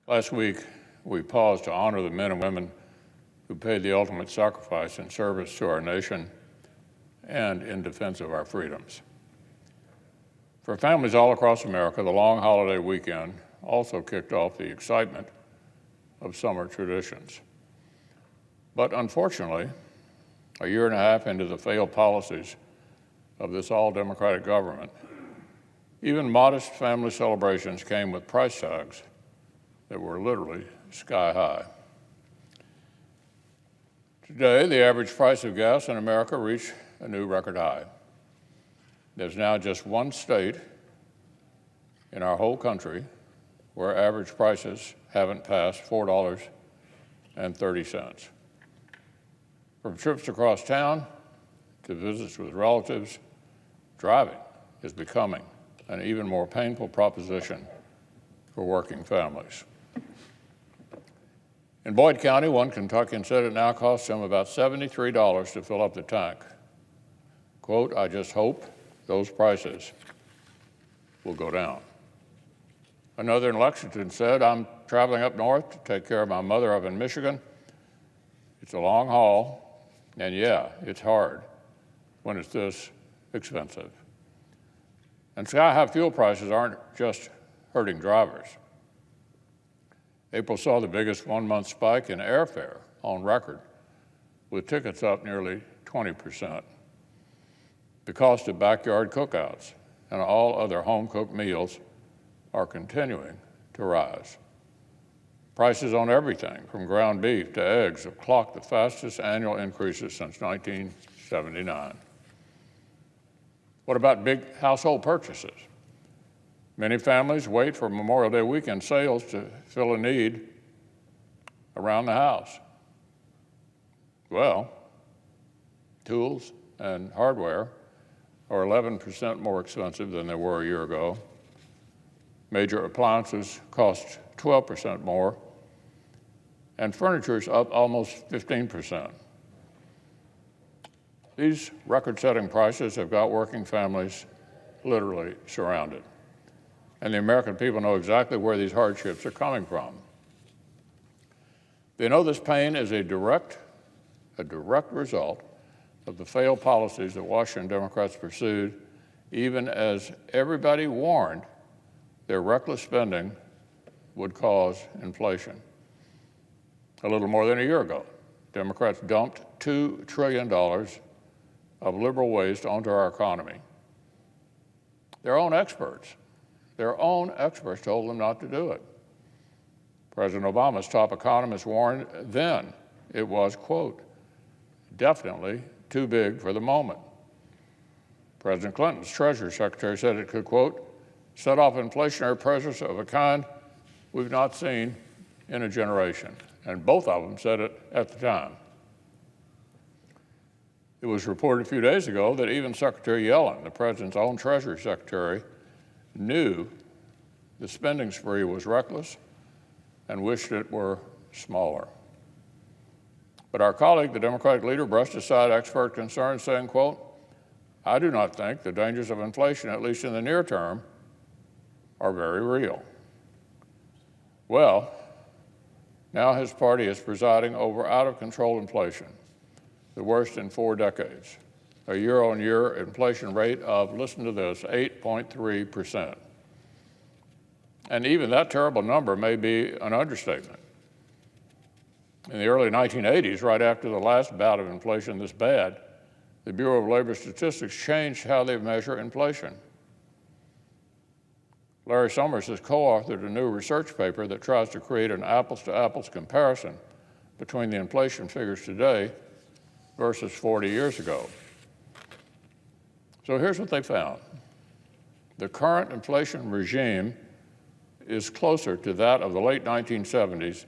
Last week, we paused to honor the men and women who paid the ultimate sacrifice in service to our nation and in defense of our freedoms. For families all across America, the long holiday weekend also kicked off the excitement of summer traditions. But unfortunately, a year and a half into the failed policies of this all-Democratic government, even modest family celebrations came with price tags that were literally sky high. Today, the average price of gas in America reached a new record high. There's now just one state in our whole country where average prices haven't passed $4.30. From trips across town to visits with relatives, driving is becoming an even more painful proposition for working families. In Boyd County, one Kentuckian said it now costs him about $73 to fill up the tank. Quote, "I just hope those prices will go down." Another in Lexington said, "I'm traveling up north to take care of my mother up in Michigan. It's a long haul, and yeah, it's hard when it's this expensive." And sky-high fuel prices aren't just hurting drivers. April saw the biggest one-month spike in airfare on record, with tickets up nearly 20%. The cost of backyard cookouts and all other home-cooked meals are continuing to rise. Prices on everything from ground beef to eggs have clocked the fastest annual increases since 1979. What about big household purchases? Many families wait for Memorial Day weekend sales to fill a need around the house. Well, tools and hardware are 11% more expensive than they were a year ago. Major appliances cost 12% more, and furniture is up almost 15%. These record-setting prices have got working families literally surrounded. And the American people know exactly where these hardships are coming from. They know this pain is a direct result of the failed policies that Washington Democrats pursued, even as everybody warned their reckless spending would cause inflation. A little more than a year ago, Democrats dumped $2 trillion of liberal waste onto our economy. Their own experts told them not to do it. President Obama's top economists warned then it was, quote, "definitely too big for the moment." President Clinton's Treasury Secretary said it could, quote, "set off inflationary pressures of a kind we've not seen in a generation." And both of them said it at the time. It was reported a few days ago that even Secretary Yellen, the president's own Treasury Secretary, knew the spending spree was reckless and wished it were smaller. But our colleague, the Democratic leader, brushed aside expert concerns, saying, quote, "I do not think the dangers of inflation, at least in the near term, are very real." Well, now his party is presiding over out-of-control inflation, the worst in 4 decades. A year-on-year inflation rate of, listen to this, 8.3%. And even that terrible number may be an understatement. In the early 1980s, right after the last bout of inflation this bad, the Bureau of Labor Statistics changed how they measure inflation. Larry Summers has co-authored a new research paper that tries to create an apples-to-apples comparison between the inflation figures today versus 40 years ago. So here's what they found. The current inflation regime is closer to that of the late 1970s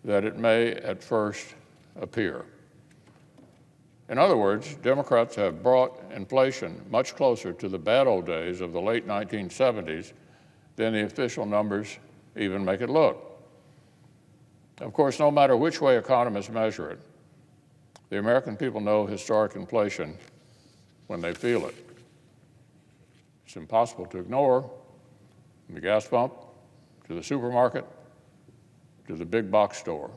than it may at first appear. In other words, Democrats have brought inflation much closer to the bad old days of the late 1970s than the official numbers even make it look. Of course, no matter which way economists measure it, the American people know historic inflation when they feel it. It's impossible to ignore, from the gas pump to the supermarket to the big box store.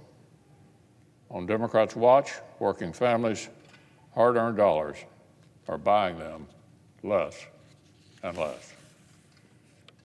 On Democrats' watch, working families' hard-earned dollars are buying them less and less.